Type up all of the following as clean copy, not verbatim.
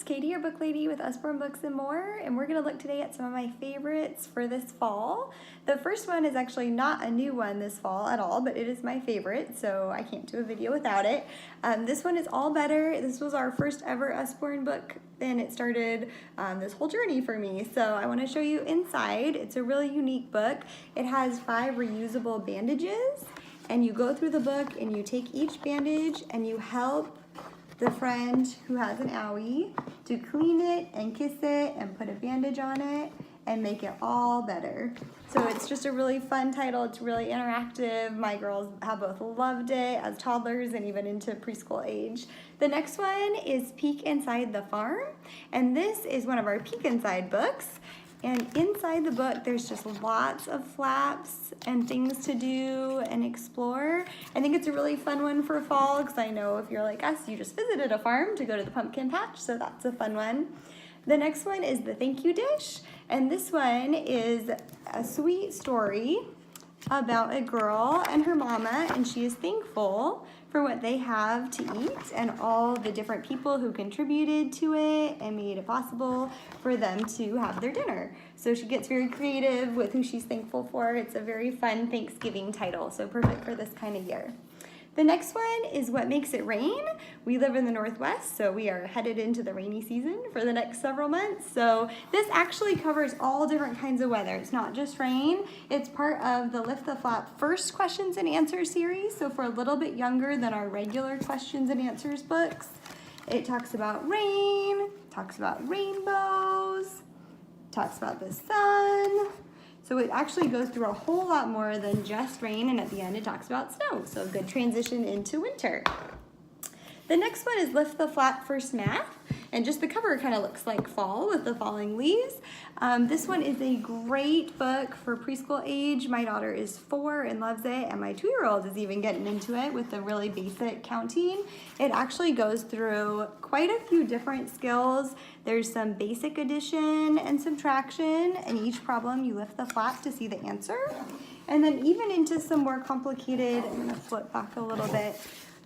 it's Katie, your book lady with Usborne Books More, and we're going to look today at some of my favorites for this fall. The first one is actually not a new one this fall at all, but it is my favorite, so I can't do a video without it. This one is All Better. This was our first ever Usborne book, and it started this whole journey for me. So I want to show you inside. It's a really unique book. It has 5 reusable bandages, and you go through the book and you take each bandage and you help the friend who has an owie to clean it and kiss it and put a bandage on it and make it all better. So it's just a really fun title. It's really interactive. My girls have both loved it as toddlers and even into preschool age. The next one is Peek Inside the Farm, and this is one of our Peek Inside books. And inside the book, there's just lots of flaps and things to do and explore. I think it's a really fun one for fall because I know if you're like us, you just visited a farm to go to the pumpkin patch, so that's a fun one. The next one is the Thank You Dish, and this one is a sweet story about a girl and her mama, and she is thankful for what they have to eat and all the different people who contributed to it and made it possible for them to have their dinner. So she gets very creative with who she's thankful for. It's a very fun Thanksgiving title, so perfect for this kind of year. The next one is What Makes It Rain. We live in the Northwest, so we are headed into the rainy season for the next several months. So this actually covers all different kinds of weather. It's not just rain. It's part of the Lift the Flap First Questions and Answers series, so for a little bit younger than our regular questions and answers books. It talks about rain, talks about rainbows, talks about the sun. So it actually goes through a whole lot more than just rain, and at the end it talks about snow. So a good transition into winter. The next one is Lift the Flap First Math, and just the cover kind of looks like fall with the falling leaves. This one is a great book for preschool age. My daughter is 4 and loves it, and my 2-year-old is even getting into it with the really basic counting. It actually goes through quite a few different skills. There's some basic addition and subtraction, and each problem you lift the flap to see the answer. And then even into some more complicated, I'm gonna flip back a little bit.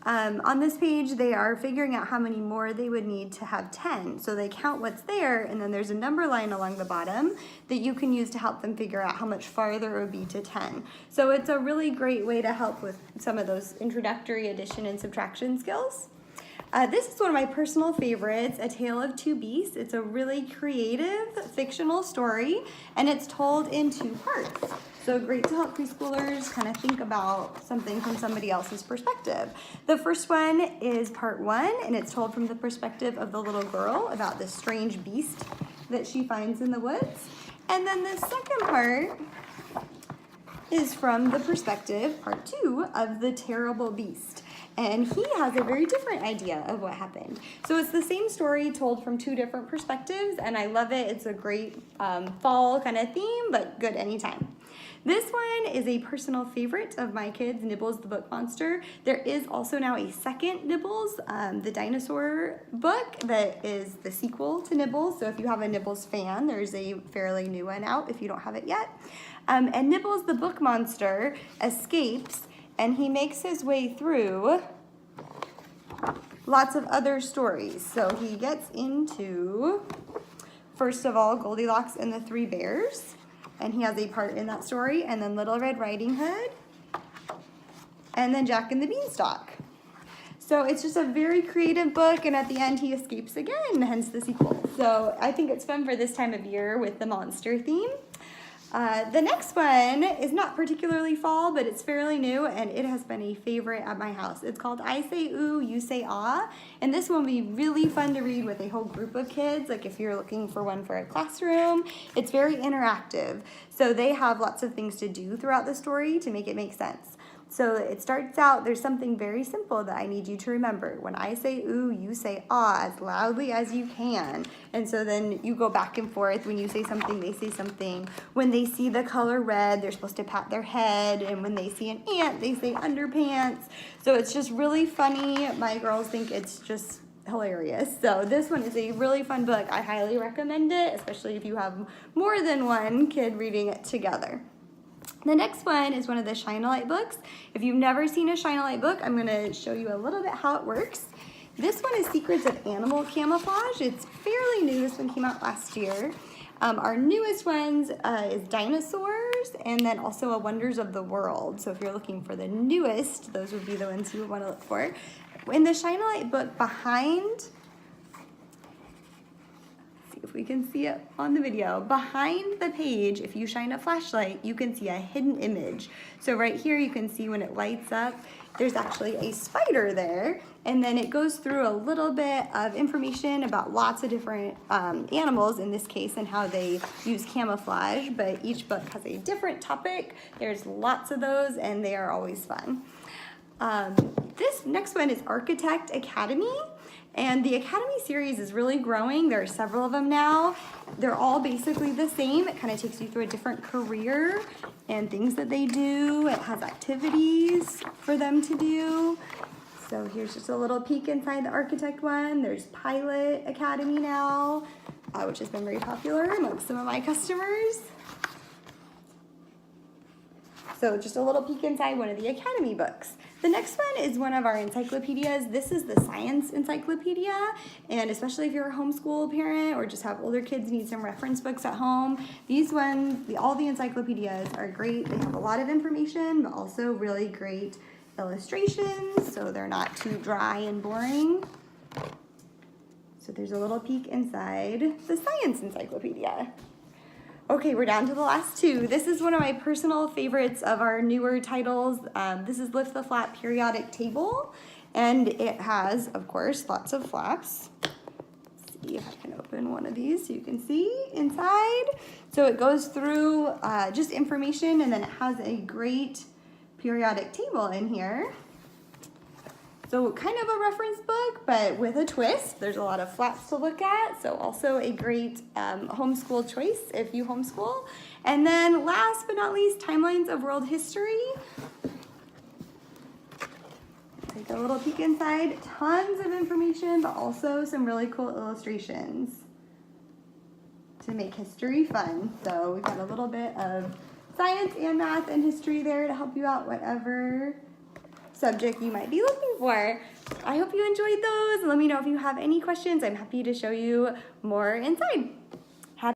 On this page, they are figuring out how many more they would need to have 10. So they count what's there, and then there's a number line along the bottom that you can use to help them figure out how much farther it would be to 10. So it's a really great way to help with some of those introductory addition and subtraction skills. This is one of my personal favorites, A Tale of Two Beasts. It's a really creative fictional story, and it's told in 2 parts. So great to help preschoolers kind of think about something from somebody else's perspective. The first one is part 1, and it's told from the perspective of the little girl about this strange beast that she finds in the woods. And then the second part is from the perspective, part 2, of the terrible beast. And he has a very different idea of what happened. So it's the same story told from 2 different perspectives, and I love it. It's a great fall kind of theme, but good anytime. This one is a personal favorite of my kids, Nibbles the Book Monster. There is also now a second Nibbles, the dinosaur book that is the sequel to Nibbles. So if you have a Nibbles fan, there's a fairly new one out if you don't have it yet. And Nibbles the Book Monster escapes, and he makes his way through lots of other stories. So he gets into, first of all, Goldilocks and the 3 Bears, and he has a part in that story, and then Little Red Riding Hood, and then Jack and the Beanstalk. So it's just a very creative book, and at the end he escapes again, hence the sequel. So I think it's fun for this time of year with the monster theme. The next one is not particularly fall, but it's fairly new, and it has been a favorite at my house. It's called I Say Ooh, You Say Ah, and this one will be really fun to read with a whole group of kids, like if you're looking for one for a classroom. It's very interactive, so they have lots of things to do throughout the story to make it make sense. So it starts out, there's something very simple that I need you to remember. When I say ooh, you say ah as loudly as you can. And so then you go back and forth. When you say something, they say something. When they see the color red, they're supposed to pat their head. And when they see an ant, they say underpants. So it's just really funny. My girls think it's just hilarious. So this one is a really fun book. I highly recommend it, especially if you have more than one kid reading it together. The next one is one of the Shine-A-Light books. If you've never seen a Shine-A-Light book, I'm going to show you a little bit how it works. This one is Secrets of Animal Camouflage. It's fairly new. This one came out last year. Our newest ones is Dinosaurs, and then also a Wonders of the World. So if you're looking for the newest, those would be the ones you would want to look for. In the Shine a Light book behind, if we can see it on the video, behind the page, if you shine a flashlight, you can see a hidden image. So right here you can see when it lights up, there's actually a spider there, and then it goes through a little bit of information about lots of different animals in this case and how they use camouflage, but each book has a different topic. There's lots of those and they are always fun. This next one is Architect Academy. And the Academy series is really growing. There are several of them now. They're all basically the same. It kind of takes you through a different career and things that they do. It has activities for them to do. So here's just a little peek inside the Architect one. There's Pilot Academy now, which has been very popular amongst some of my customers. So just a little peek inside one of the Academy books. The next one is one of our encyclopedias. This is the Science Encyclopedia, and especially if you're a homeschool parent or just have older kids need some reference books at home, these ones, all the encyclopedias are great. They have a lot of information, but also really great illustrations, so they're not too dry and boring. So there's a little peek inside the Science Encyclopedia. Okay, we're down to the last two. This is one of my personal favorites of our newer titles. This is Lift the Flap Periodic Table, and it has, of course, lots of flaps. Let's see if I can open one of these so you can see inside. So it goes through just information, and then it has a great periodic table in here. So kind of a reference book, but with a twist. There's a lot of flaps to look at, so also a great homeschool choice if you homeschool. And then last but not least, Timelines of World History. Take a little peek inside. Tons of information, but also some really cool illustrations to make history fun. So we've got a little bit of science and math and history there to help you out whatever subject you might be looking for. I hope you enjoyed those. Let me know if you have any questions. I'm happy to show you more inside.